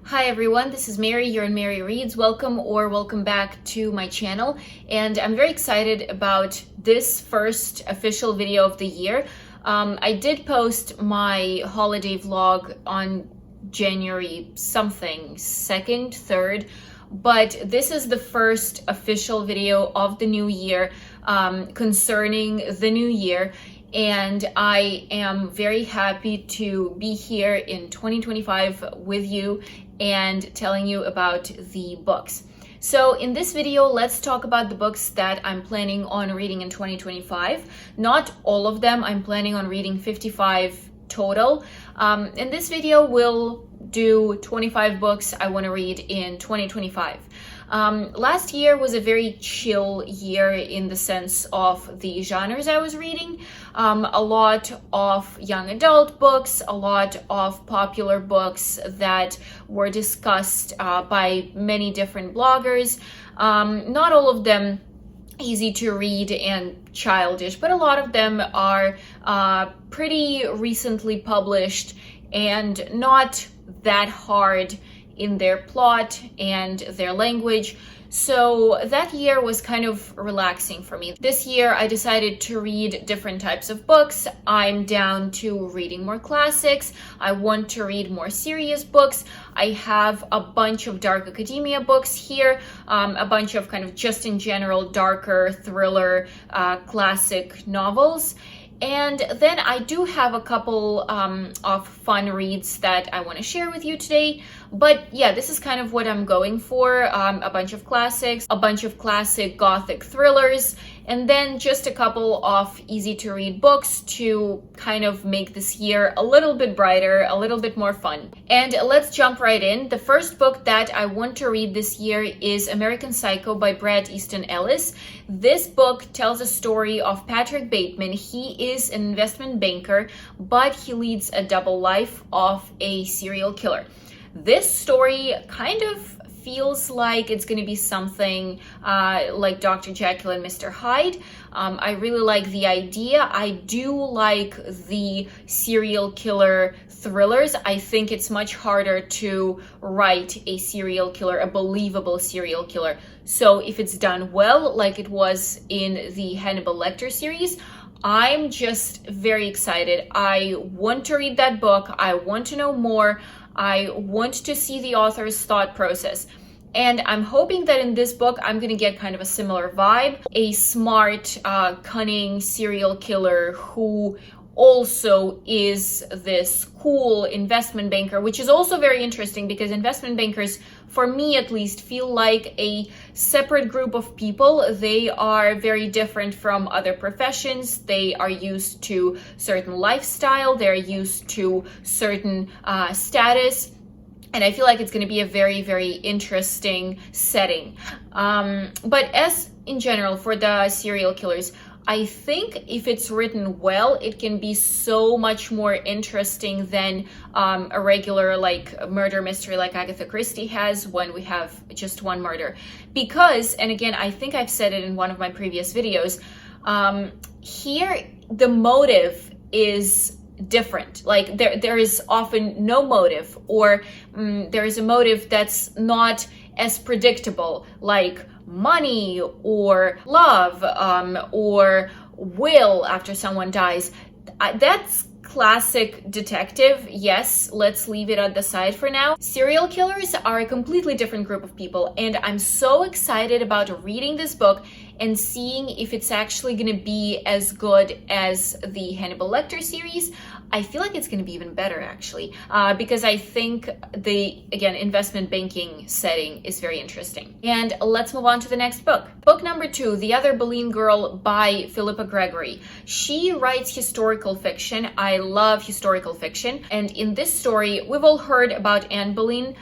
Hi everyone, this is Mary, you're in Mary Reads. Welcome back to my channel. And I'm very excited about this first official video of the year. I did post my holiday vlog on January something, 2nd, 3rd, but this is the first official video of the new year concerning the new year. And I am very happy to be here in 2025 with you and telling you about the books. So in this video, let's talk about the books that I'm planning on reading in 2025. Not all of them, I'm planning on reading 55 total. In this video, we'll do 25 books I want to read in 2025. Last year was a very chill year in the sense of the genres I was reading. A lot of young adult books, a lot of popular books that were discussed by many different bloggers. Not all of them easy to read and childish, but a lot of them are pretty recently published and not that hard in their plot and their language. So that year was kind of relaxing for me. This year I decided to read different types of books. I'm down to reading more classics. I want to read more serious books. I have a bunch of dark academia books here, a bunch of kind of just in general darker thriller classic novels. And then I do have a couple of fun reads that I want to share with you today. But yeah, this is kind of what I'm going for. A bunch of classics, a bunch of classic Gothic thrillers, and then just a couple of easy to read books to kind of make this year a little bit brighter, a little bit more fun. And let's jump right in. The first book that I want to read this year is American Psycho by Bret Easton Ellis. This book tells a story of Patrick Bateman. He is an investment banker, but he leads a double life of a serial killer. This story kind of feels like it's going to be something like Dr. Jekyll and Mr. Hyde. I really like the idea. I do like the serial killer thrillers. I think it's much harder to write a serial killer, a believable serial killer. So if it's done well, like it was in the Hannibal Lecter series, I'm just very excited. I want to read that book. I want to know more. I want to see the author's thought process. And I'm hoping that in this book, I'm going to get kind of a similar vibe. A smart, cunning serial killer who also is this cool investment banker, which is also very interesting because investment bankers, for me at least, feel like a separate group of people. They are very different from other professions. They are used to certain lifestyle. They're used to certain status. And I feel like it's going to be a very, very interesting setting. But as in general, for the serial killers, I think if it's written well, it can be so much more interesting than a regular like murder mystery like Agatha Christie has when we have just one murder. Because, and again, I think I've said it in one of my previous videos, here the motive is different. Like there is often no motive, or there is a motive that's not as predictable, like money or love or will after someone dies. That's classic detective. Yes, let's leave it at the side for now. Serial killers are a completely different group of people, and I'm so excited about reading this book and seeing if it's actually going to be as good as the Hannibal Lecter series. I feel like it's going to be even better, actually, because I think the, again, investment banking setting is very interesting. And let's move on to the next book. Book number 2, The Other Boleyn Girl by Philippa Gregory. She writes historical fiction. I love historical fiction. And in this story, we've all heard about Anne Boleyn,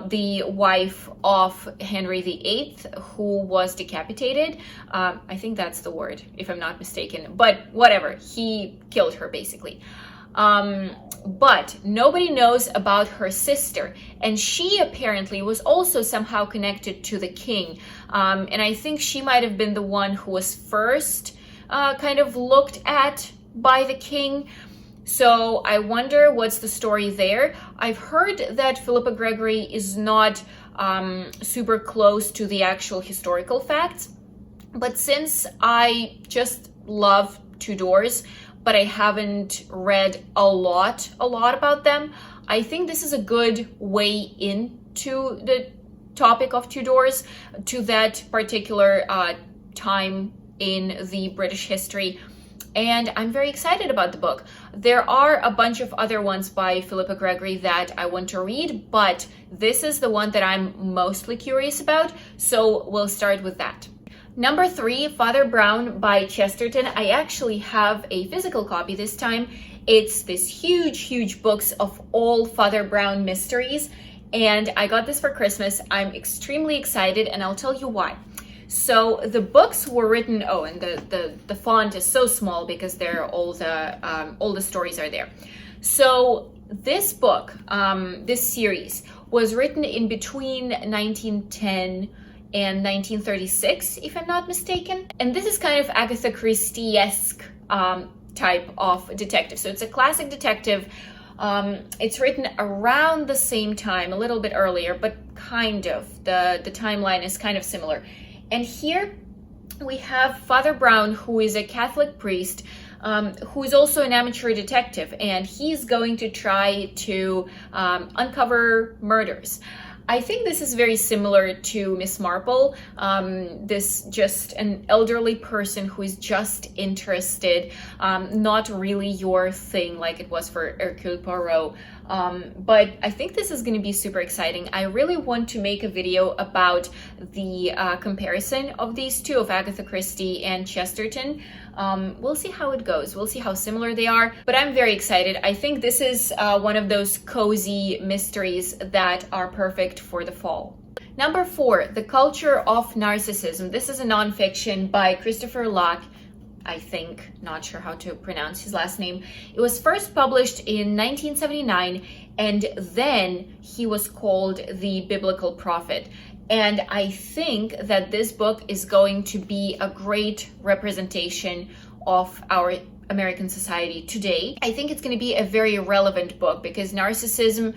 the wife of Henry VIII, who was decapitated. I think that's the word, if I'm not mistaken. But whatever, he killed her, basically. But nobody knows about her sister, and she apparently was also somehow connected to the king. And I think she might have been the one who was first kind of looked at by the king. So I wonder what's the story there. I've heard that Philippa Gregory is not super close to the actual historical facts, but since I just love Tudors, but I haven't read a lot about them, I think this is a good way into the topic of Tudors, to that particular time in the British history. And I'm very excited about the book. There are a bunch of other ones by Philippa Gregory that I want to read, but this is the one that I'm mostly curious about, so we'll start with that. Number 3, Father Brown by Chesterton. I actually have a physical copy this time. It's this huge books of all Father Brown mysteries, and I got this for Christmas. I'm extremely excited, and I'll tell you why. So the books were written, and the font is so small because they're all the stories are there. So this book, this series, was written in between 1910 and 1936, if I'm not mistaken. And this is kind of Agatha Christie-esque type of detective. So it's a classic detective. It's written around the same time, a little bit earlier, but kind of. The timeline is kind of similar. And here we have Father Brown, who is a Catholic priest, who is also an amateur detective, and he's going to try to uncover murders. I think this is very similar to Miss Marple, this just an elderly person who is just interested, not really your thing like it was for Hercule Poirot. But I think this is going to be super exciting. I really want to make a video about the comparison of these two, of Agatha Christie and Chesterton. We'll see how it goes. We'll see how similar they are, but I'm very excited. I think this is one of those cozy mysteries that are perfect for the fall. Number 4, The Culture of Narcissism. This is a nonfiction by Christopher Lock, I think, not sure how to pronounce his last name. It was first published in 1979, and then he was called the Biblical Prophet. And I think that this book is going to be a great representation of our American society today. I think it's going to be a very relevant book because narcissism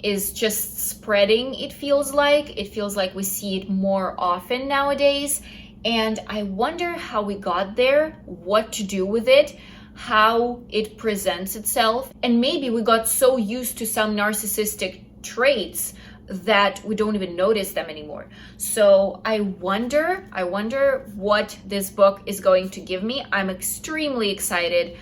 is just spreading, it feels like. It feels like we see it more often nowadays. And I wonder how we got there, what to do with it, how it presents itself. And maybe we got so used to some narcissistic traits that we don't even notice them anymore. So I wonder what this book is going to give me. I'm extremely excited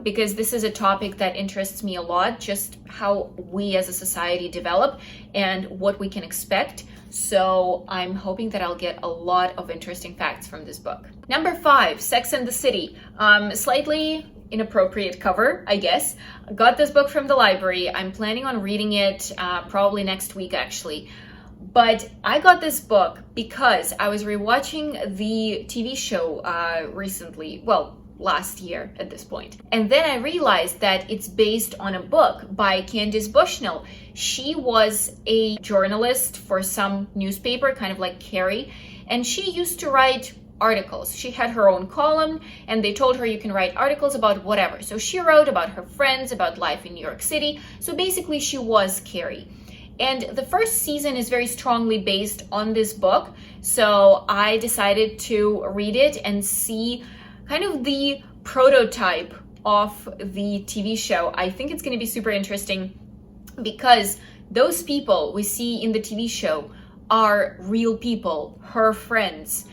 because this is a topic that interests me a lot, just how we as a society develop and what we can expect. So I'm hoping that I'll get a lot of interesting facts from this book. Number 5, Sex and the City. Slightly inappropriate cover, I guess. Got this book from the library. I'm planning on reading it probably next week, actually. But I got this book because I was rewatching the TV show recently, well, last year at this point. And then I realized that it's based on a book by Candice Bushnell. She was a journalist for some newspaper, kind of like Carrie, and she used to write articles. She had her own column, and they told her you can write articles about whatever. So she wrote about her friends, about life in New York City. So basically she was Carrie. And the first season is very strongly based on this book. So I decided to read it and see kind of the prototype of the TV show. I think it's going to be super interesting because those people we see in the TV show are real people, her friends.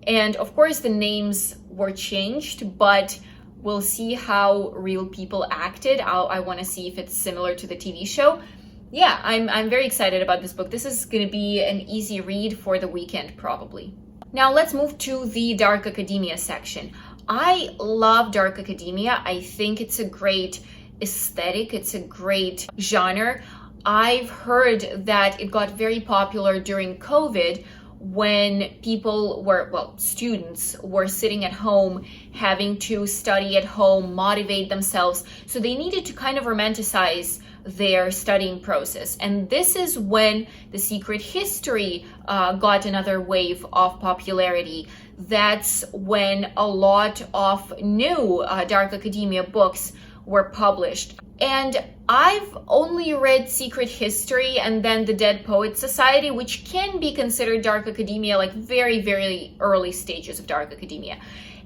And of course the names were changed, but we'll see how real people acted. I want to see if it's similar to the TV show. Yeah, I'm very excited about this book. This is going to be an easy read for the weekend, probably. Now let's move to the dark academia section. I love dark academia. I think it's a great aesthetic. It's a great genre. I've heard that it got very popular during COVID when people were, well, students were sitting at home, having to study at home, motivate themselves. So they needed to kind of romanticize their studying process. And this is when The Secret History got another wave of popularity. That's when a lot of new dark academia books were published. And I've only read Secret History and then The Dead Poets Society, which can be considered dark academia, like very, very early stages of dark academia.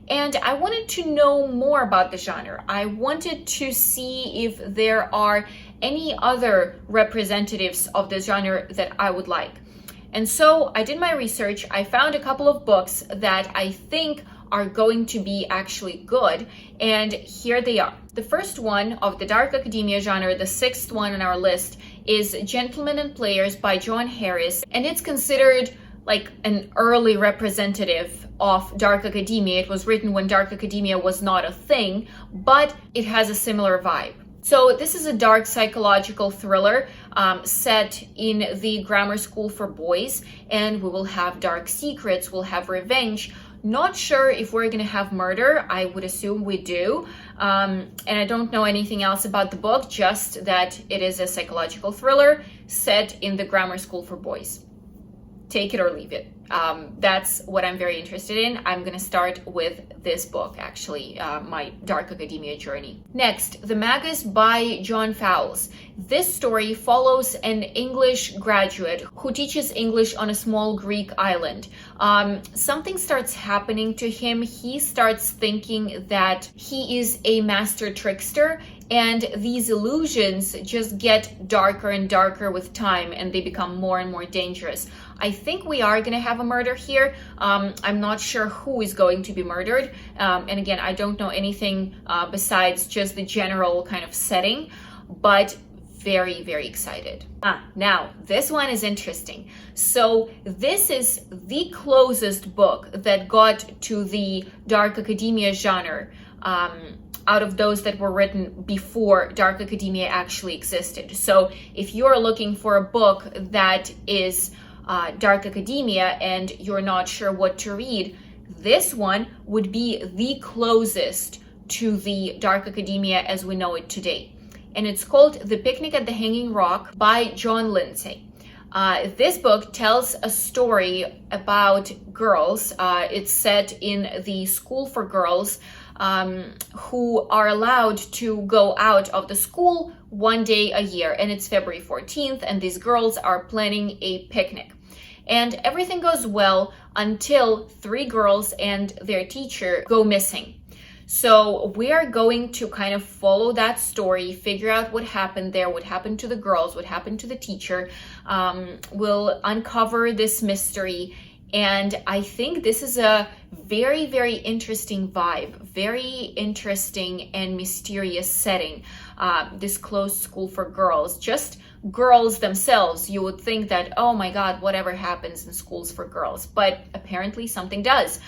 And I wanted to know more about the genre. I wanted to see if there are any other representatives of the genre that I would like. And so I did my research. I found a couple of books that I think are going to be actually good, and here they are. The first one of the dark academia genre, the sixth one on our list, is Gentlemen and Players by John Harris, and it's considered like an early representative of dark academia. It was written when dark academia was not a thing, but it has a similar vibe. So this is a dark psychological thriller set in the grammar school for boys, and we will have dark secrets, we'll have revenge. Not sure if we're gonna have murder. I would assume we do. And I don't know anything else about the book, just that it is a psychological thriller set in the grammar school for boys. Take it or leave it. That's what I'm very interested in. I'm gonna start with this book, actually, my dark academia journey. Next, The Magus by John Fowles. This story follows an English graduate who teaches English on a small Greek island. Something starts happening to him. He starts thinking that he is a master trickster, and these illusions just get darker and darker with time, and they become more and more dangerous. I think we are going to have a murder here. I'm not sure who is going to be murdered. And again, I don't know anything besides just the general kind of setting, but very, very excited. Now, this one is interesting. So this is the closest book that got to the dark academia genre out of those that were written before dark academia actually existed. So if you're looking for a book that is dark academia and you're not sure what to read, this one would be the closest to the dark academia as we know it today. And it's called The Picnic at the Hanging Rock by John Lindsay. This book tells a story about girls. It's set in the school for girls who are allowed to go out of the school one day a year, and it's February 14th, and these girls are planning a picnic. And everything goes well until 3 girls and their teacher go missing. So we are going to kind of follow that story, figure out what happened there, what happened to the girls, what happened to the teacher. We'll uncover this mystery. And I think this is a very, very interesting vibe, very interesting and mysterious setting. This closed school for girls, just girls themselves. You would think that, oh my God, whatever happens in schools for girls, but apparently something does.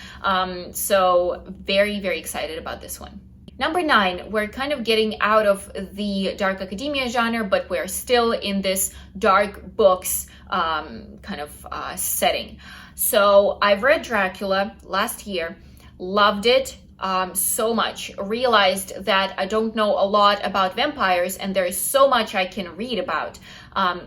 So very, very excited about this one. Number 9, we're kind of getting out of the dark academia genre, but we're still in this dark books kind of setting. So I've read Dracula last year, loved it so much, realized that I don't know a lot about vampires and there is so much I can read about.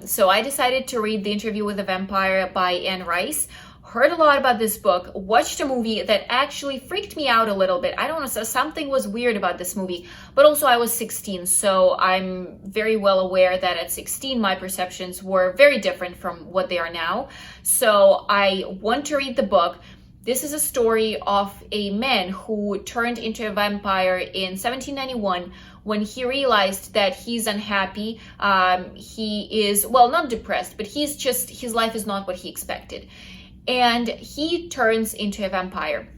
So I decided to read The Interview with a Vampire by Anne Rice. Heard a lot about this book, watched a movie that actually freaked me out a little bit. I don't know, so something was weird about this movie, but also I was 16, so I'm very well aware that at 16 my perceptions were very different from what they are now. So I want to read the book. This is a story of a man who turned into a vampire in 1791 when he realized that he's unhappy. He is, well, not depressed, but his life is not what he expected. And he turns into a vampire.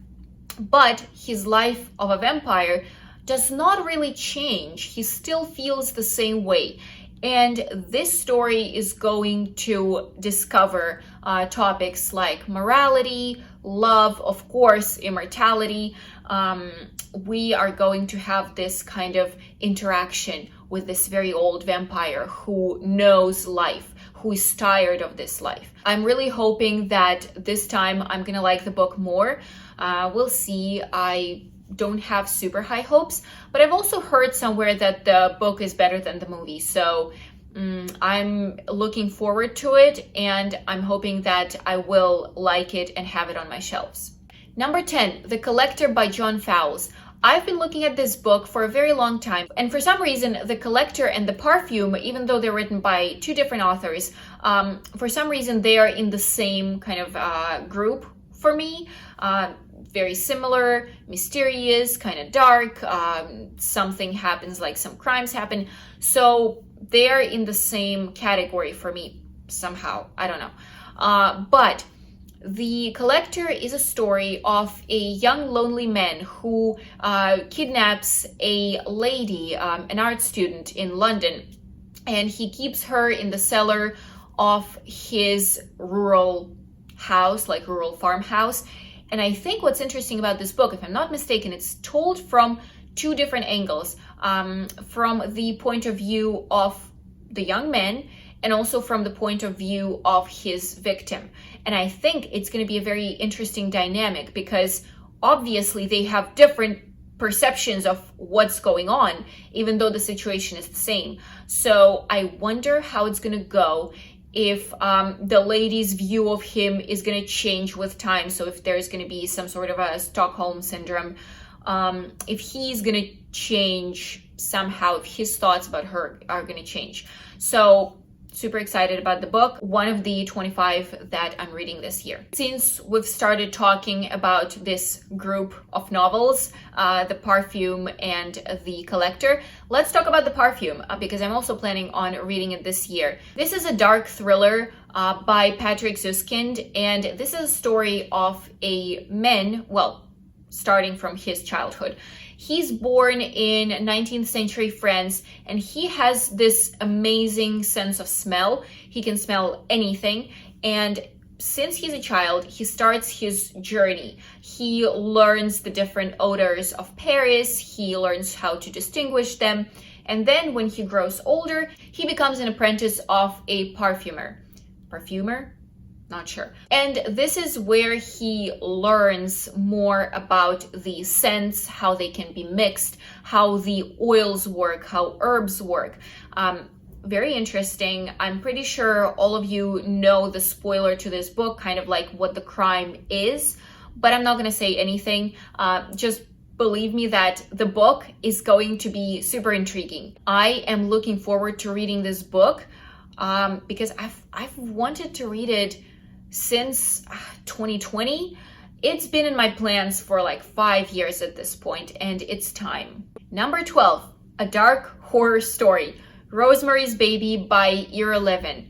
But his life of a vampire does not really change. He still feels the same way. And this story is going to discover topics like morality, love, of course, immortality. We are going to have this kind of interaction with this very old vampire who knows life, who is tired of this life. I'm really hoping that this time I'm gonna like the book more. We'll see. I don't have super high hopes, but I've also heard somewhere that the book is better than the movie. So I'm looking forward to it, and I'm hoping that I will like it and have it on my shelves. Number 10, The Collector by John Fowles. I've been looking at this book for a very long time, and for some reason, The Collector and The Perfume, even though they're written by two different authors, for some reason they are in the same kind of group for me. Very similar, mysterious, kind of dark, something happens, like some crimes happen. So they're in the same category for me somehow, I don't know. But The Collector is a story of a young lonely man who kidnaps a lady, an art student in London, and he keeps her in the cellar of his rural house, like rural farmhouse. And I think what's interesting about this book, if I'm not mistaken, it's told from two different angles, from the point of view of the young man and also from the point of view of his victim. And I think it's going to be a very interesting dynamic because obviously they have different perceptions of what's going on, even though the situation is the same. So I wonder how it's going to go, if the lady's view of him is going to change with time. So if there's going to be some sort of a Stockholm syndrome, if he's going to change somehow, if his thoughts about her are going to change. So super excited about the book, one of the 25 that I'm reading this year. Since we've started talking about this group of novels, The Perfume and The Collector, let's talk about The Perfume, because I'm also planning on reading it this year. This is a dark thriller by Patrick Suskind, and this is a story of a man, well, starting from his childhood. He's born in 19th century France, and he has this amazing sense of smell. He can smell anything. And since he's a child, he starts his journey. He learns the different odors of Paris. He learns how to distinguish them. And then when he grows older, he becomes an apprentice of a perfumer. Perfumer? Not sure. And this is where he learns more about the scents, how they can be mixed, how the oils work, how herbs work. Very interesting. I'm pretty sure all of you know the spoiler to this book, kind of like what the crime is, but I'm not going to say anything. Just believe me that the book is going to be super intriguing. I am looking forward to reading this book because I've wanted to read it since 2020. It's been in my plans for like 5 years at this point, and it's time. Number 12, a dark horror story, Rosemary's Baby by Eyre.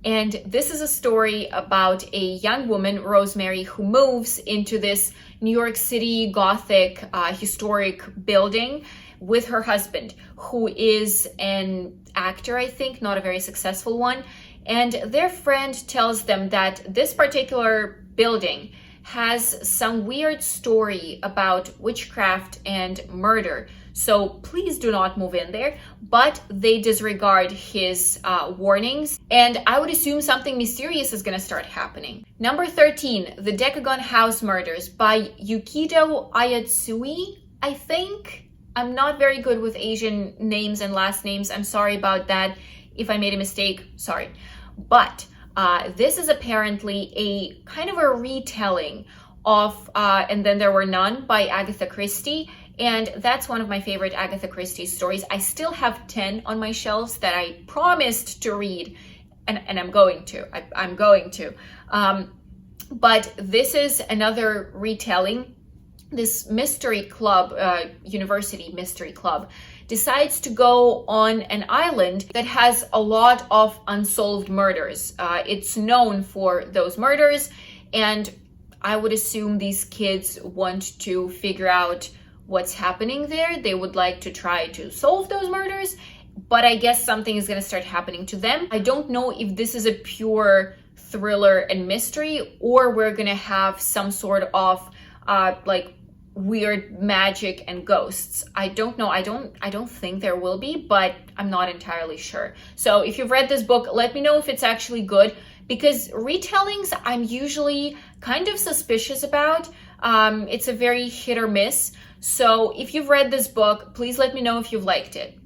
And this is a story about a young woman, Rosemary, who moves into this New York City Gothic historic building with her husband, who is an actor, I think, not a very successful one. And their friend tells them that this particular building has some weird story about witchcraft and murder. So please do not move in there. But they disregard his warnings. And I would assume something mysterious is going to start happening. Number 13, The Decagon House Murders by Yukido Ayatsui, I think. I'm not very good with Asian names and last names. I'm sorry about that. If I made a mistake, sorry. But this is apparently a kind of a retelling of And Then There Were None by Agatha Christie. And that's one of my favorite Agatha Christie stories. I still have 10 on my shelves that I promised to read, and I'm going to. I'm going to. But this is another retelling. This mystery club, university mystery club, decides to go on an island that has a lot of unsolved murders. It's known for those murders, and I would assume these kids want to figure out what's happening there. They would like to try to solve those murders, but I guess something is going to start happening to them. I don't know if this is a pure thriller and mystery, or we're going to have some sort of like weird magic and ghosts. I don't know. I don't think there will be, but I'm not entirely sure. So if you've read this book, let me know if it's actually good, because retellings I'm usually kind of suspicious about. It's a very hit or miss. So if you've read this book, please let me know if you've liked it.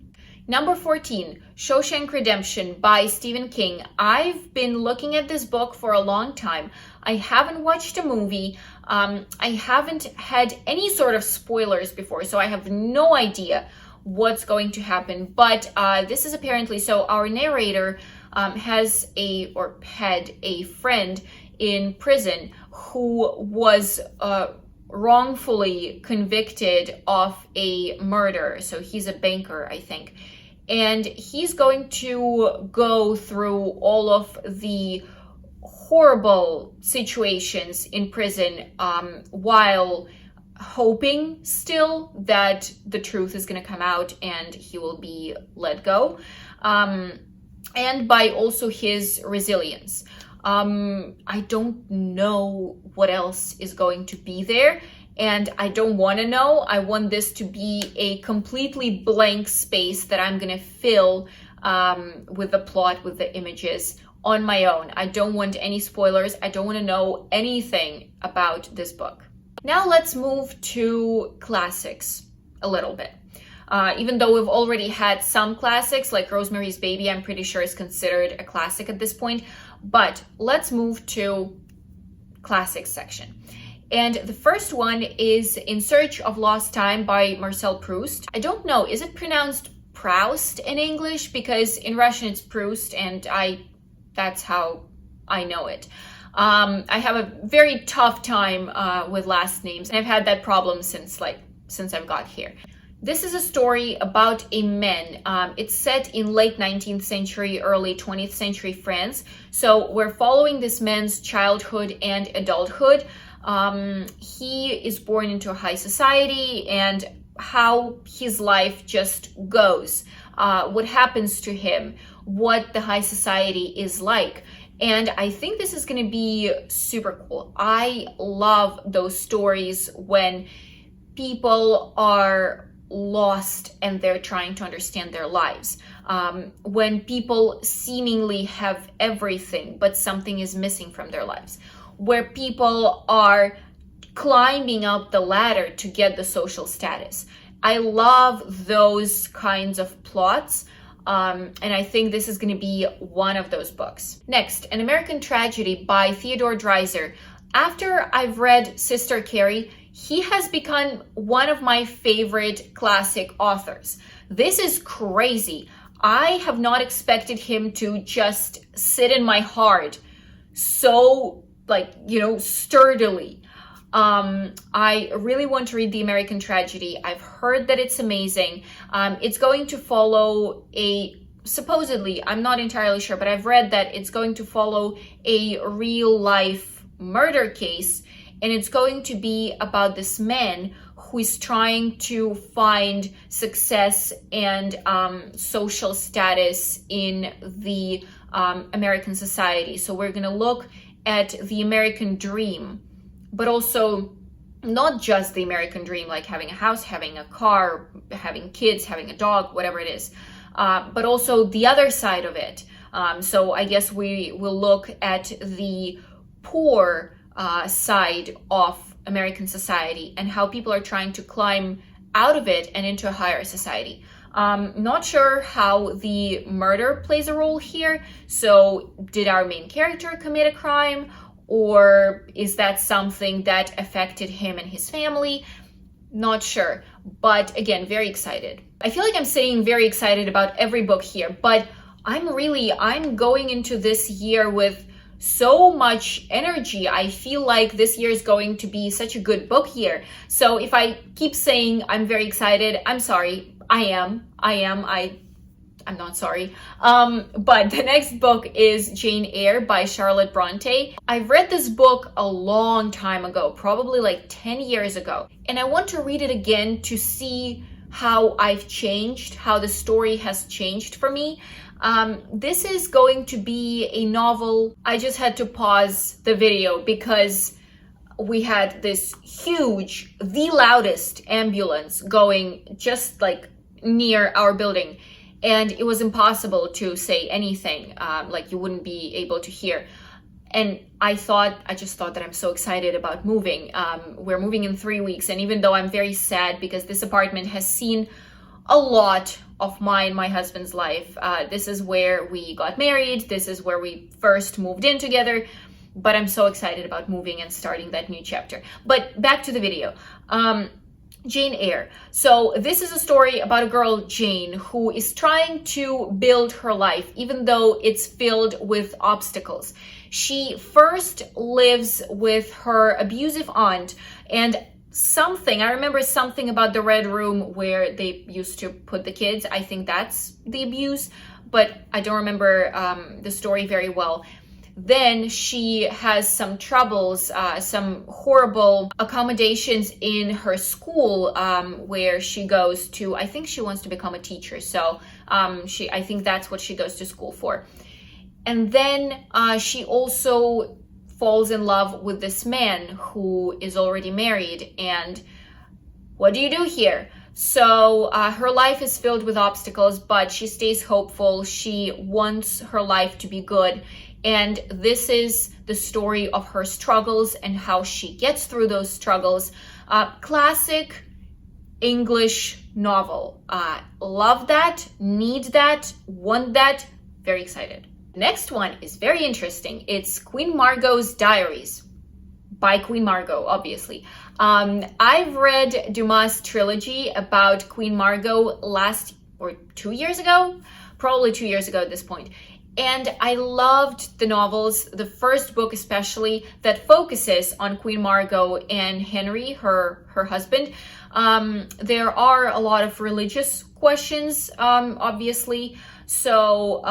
Number 14, Shawshank Redemption by Stephen King. I've been looking at this book for a long time. I haven't watched a movie. I haven't had any sort of spoilers before, so I have no idea what's going to happen. But this is apparently, so our narrator had a friend in prison who was wrongfully convicted of a murder. So he's a banker, I think. And he's going to go through all of the horrible situations in prison while hoping still that the truth is going to come out and he will be let go. And by also his resilience. I don't know what else is going to be there, and I don't want to know. I want this to be a completely blank space that I'm going to fill with the plot, with the images on my own. I don't want any spoilers. I don't want to know anything about this book. Now let's move to classics a little bit. Even though we've already had some classics, like Rosemary's Baby, I'm pretty sure is considered a classic at this point. But let's move to classics section. And the first one is In Search of Lost Time by Marcel Proust. I don't know, is it pronounced Proust in English? Because in Russian it's Proust, and that's how I know it. I have a very tough time with last names, and I've had that problem since I've got here. This is a story about a man. It's set in late 19th century, early 20th century France. So we're following this man's childhood and adulthood. He is born into a high society and how his life just goes, what happens to him, what the high society is like. And I think this is going to be super cool. I love those stories when people are lost and they're trying to understand their lives. When people seemingly have everything, but something is missing from their lives. Where people are climbing up the ladder to get the social status. I love those kinds of plots. And I think this is going to be one of those books. Next, An American Tragedy by Theodore Dreiser. After I've read Sister Carrie, he has become one of my favorite classic authors. This is crazy. I have not expected him to just sit in my heart so, sturdily. I really want to read The American Tragedy. I've heard that it's amazing. It's going to follow supposedly, I'm not entirely sure, but I've read that it's going to follow a real life murder case. And it's going to be about this man who is trying to find success and social status in the American society. So we're going to look at the American dream, but also not just the American dream, like having a house, having a car, having kids, having a dog, whatever it is, but also the other side of it. So I guess we will look at the poor side of American society and how people are trying to climb out of it and into a higher society. Not sure how the murder plays a role here. So did our main character commit a crime, or is that something that affected him and his family? Not sure, but again, very excited. I feel like I'm saying very excited about every book here, but I'm going into this year with so much energy. I feel like this year is going to be such a good book year. So if I keep saying I'm very excited, I'm sorry. I'm not sorry. But the next book is Jane Eyre by Charlotte Bronte. I've read this book a long time ago, probably like 10 years ago. And I want to read it again to see how I've changed, how the story has changed for me. This is going to be a novel. I just had to pause the video because we had this huge, the loudest ambulance going just like near our building. And it was impossible to say anything, like you wouldn't be able to hear. And I just thought that I'm so excited about moving. We're moving in 3 weeks. And even though I'm very sad because this apartment has seen a lot of my husband's life. This is where we got married. This is where we first moved in together. But I'm so excited about moving and starting that new chapter. But back to the video. Jane Eyre. So this is a story about a girl, Jane, who is trying to build her life, even though it's filled with obstacles. She first lives with her abusive aunt, and I remember something about the red room where they used to put the kids. I think that's the abuse, but I don't remember the story very well. Then she has some troubles, some horrible accommodations in her school, where she goes to, I think she wants to become a teacher. So I think that's what she goes to school for. And then she also falls in love with this man who is already married. And what do you do here? So her life is filled with obstacles, but she stays hopeful. She wants her life to be good. And this is the story of her struggles and how she gets through those struggles. Classic English novel. Love that, need that, want that, very excited. Next one is very interesting. It's Queen Margot's Diaries by Queen Margot, obviously. I've read Dumas' trilogy about Queen Margot probably 2 years ago at this point. And I loved the novels, the first book especially, that focuses on Queen Margot and Henry, her husband. There are a lot of religious questions, obviously. So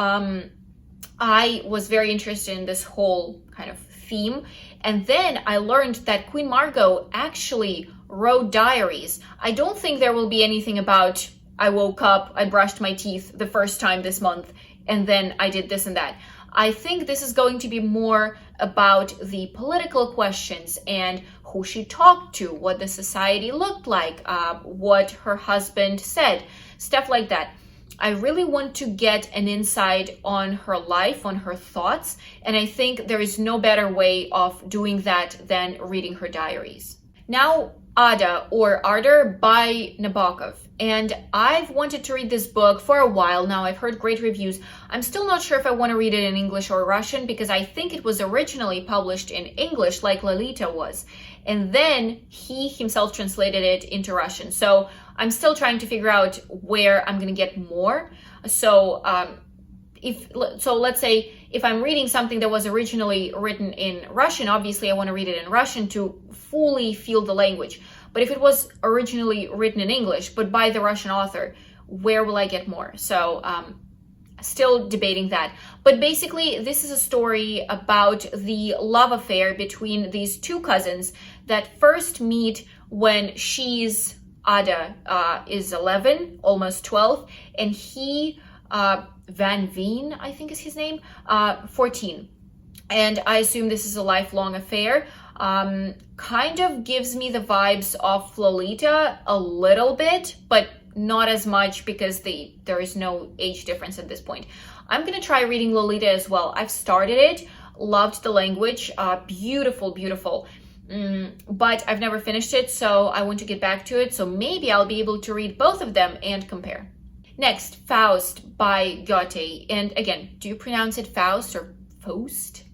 I was very interested in this whole kind of theme. And then I learned that Queen Margot actually wrote diaries. I don't think there will be anything about, I woke up, I brushed my teeth the first time this month, and then I did this and that. I think this is going to be more about the political questions and who she talked to, what the society looked like, what her husband said, stuff like that. I really want to get an insight on her life, on her thoughts, and I think there is no better way of doing that than reading her diaries. Now, Ada or Ardor by Nabokov. And I've wanted to read this book for a while now. I've heard great reviews. I'm still not sure if I want to read it in English or Russian because I think it was originally published in English like Lolita was. And then he himself translated it into Russian. So I'm still trying to figure out where I'm going to get more. So let's say if I'm reading something that was originally written in Russian, obviously I want to read it in Russian to fully feel the language. But if it was originally written in English, but by the Russian author, where will I get more? So still debating that. But basically, this is a story about the love affair between these two cousins that first meet when Ada is 11, almost 12, and he, Van Veen, I think is his name, 14. And I assume this is a lifelong affair. Kind of gives me the vibes of Lolita a little bit, but not as much because there is no age difference at this point. I'm gonna try reading Lolita as well. I've started it, loved the language, beautiful, beautiful. But I've never finished it, so I want to get back to it. So maybe I'll be able to read both of them and compare. Next, Faust by Goethe. And again, do you pronounce it Faust or Faust?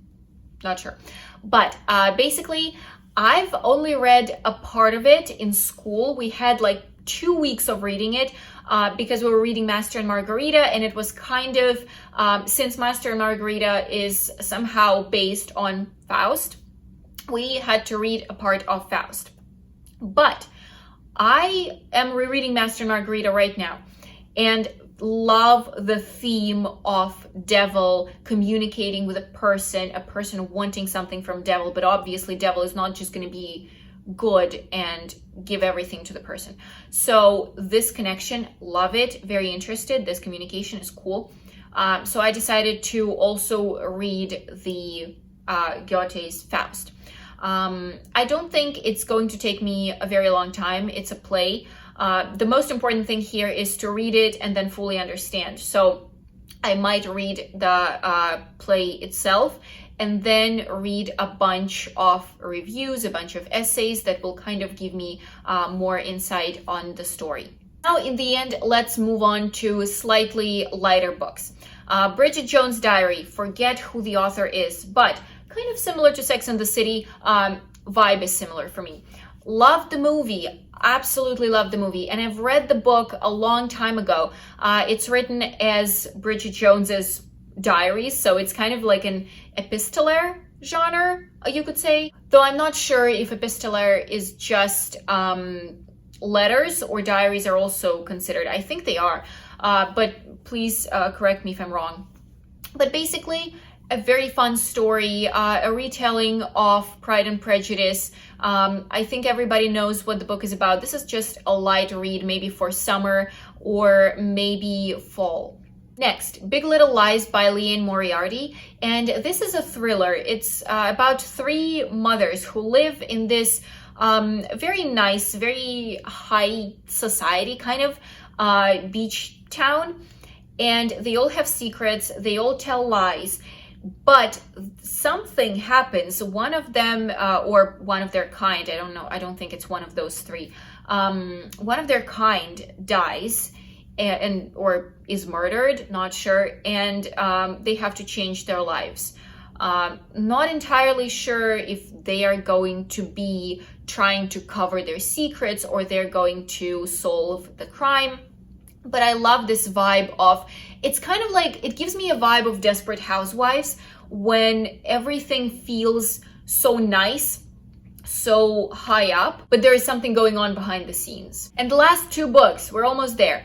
Not sure. But basically, I've only read a part of it in school. We had like 2 weeks of reading it because we were reading Master and Margarita, and it was kind of, since Master and Margarita is somehow based on Faust, we had to read a part of Faust. But I am rereading Master and Margarita right now and love the theme of devil communicating with a person wanting something from devil, but obviously devil is not just going to be good and give everything to the person. So this connection, love it, very interested. This communication is cool. So I decided to also read the Goethe's Faust. I don't think it's going to take me a very long time. It's a play. The most important thing here is to read it and then fully understand. So I might read the play itself and then read a bunch of reviews, a bunch of essays that will kind of give me more insight on the story. Now, in the end, let's move on to slightly lighter books. Bridget Jones' Diary, forget who the author is, but kind of similar to Sex and the City, vibe is similar for me. Loved the movie, absolutely loved the movie, and I've read the book a long time ago. It's written as Bridget Jones's diaries, so it's kind of like an epistolary genre, you could say. Though I'm not sure if epistolary is just letters or diaries are also considered. I think they are, but please correct me if I'm wrong. But basically, a very fun story, a retelling of Pride and Prejudice. I think everybody knows what the book is about. This is just a light read, maybe for summer or maybe fall. Next, Big Little Lies by Liane Moriarty, and this is a thriller. It's about three mothers who live in this very nice, very high society kind of beach town, and they all have secrets, they all tell lies, but something happens. One of them, or one of their kind, I don't know, I don't think it's one of those three, one of their kind dies, and or is murdered, not sure, and they have to change their lives. Not entirely sure if they are going to be trying to cover their secrets or they're going to solve the crime. But I love this vibe of, it's kind of like, it gives me a vibe of Desperate Housewives when everything feels so nice, so high up, but there is something going on behind the scenes. And the last two books, we're almost there.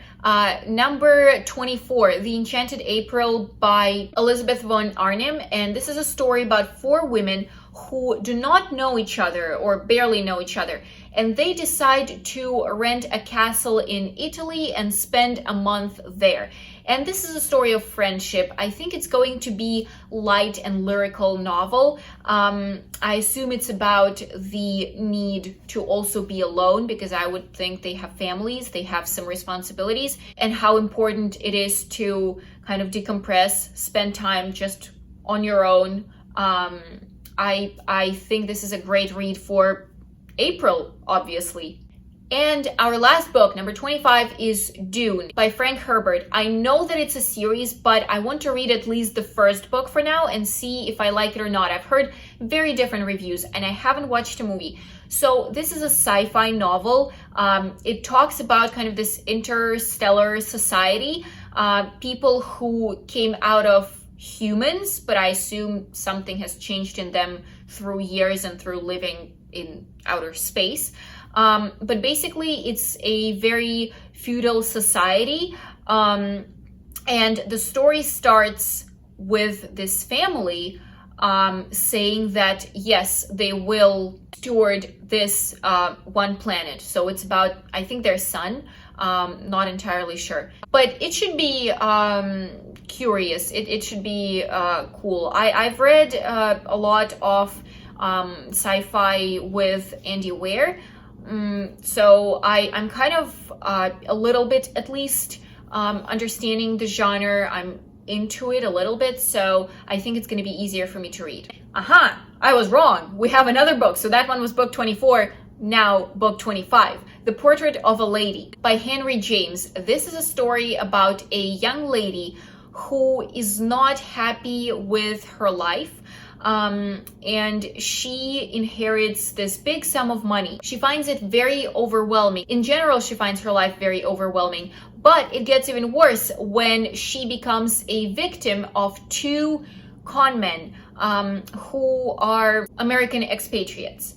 Number 24, The Enchanted April by Elizabeth von Arnim. And this is a story about four women who do not know each other or barely know each other. And they decide to rent a castle in Italy and spend a month there. And this is a story of friendship. I think it's going to be light and lyrical novel. I assume it's about the need to also be alone, because I would think they have families, they have some responsibilities, and how important it is to kind of decompress, spend time just on your own. I think this is a great read for April, obviously. And our last book, number 25, is Dune by Frank Herbert. I know that it's a series, but I want to read at least the first book for now and see if I like it or not. I've heard very different reviews and I haven't watched a movie. So this is a sci-fi novel. It talks about kind of this interstellar society, people who came out of humans, but I assume something has changed in them through years and through living in outer space. But basically, it's a very feudal society. And the story starts with this family saying that, yes, they will steward this one planet. So it's about, I think, their son. Not entirely sure. But it should be curious. It should be cool. I've read a lot of sci-fi with Andy Weir. So I'm kind of a little bit, at least, understanding the genre. I'm into it a little bit, so I think it's going to be easier for me to read. Aha! I was wrong. We have another book. So that one was book 24. Now book 25, The Portrait of a Lady by Henry James. This is a story about a young lady who is not happy with her life. And she inherits this big sum of money. She finds it very overwhelming. In general, she finds her life very overwhelming, but it gets even worse when she becomes a victim of two con men who are American expatriates.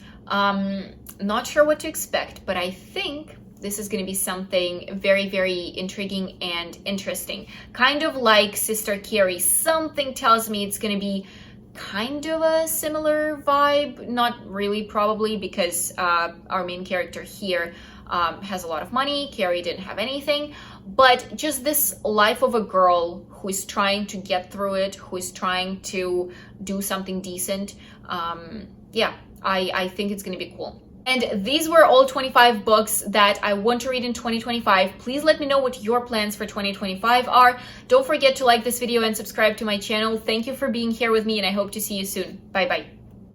Not sure what to expect, but I think this is going to be something very, very intriguing and interesting. Kind of like Sister Carrie. Something tells me it's going to be kind of a similar vibe. Not really, probably, because our main character here has a lot of money. Carrie didn't have anything. But just this life of a girl who is trying to get through it, who is trying to do something decent. Yeah, I think it's going to be cool. And these were all 25 books that I want to read in 2025. Please let me know what your plans for 2025 are. Don't forget to like this video and subscribe to my channel. Thank you for being here with me, and I hope to see you soon. Bye bye.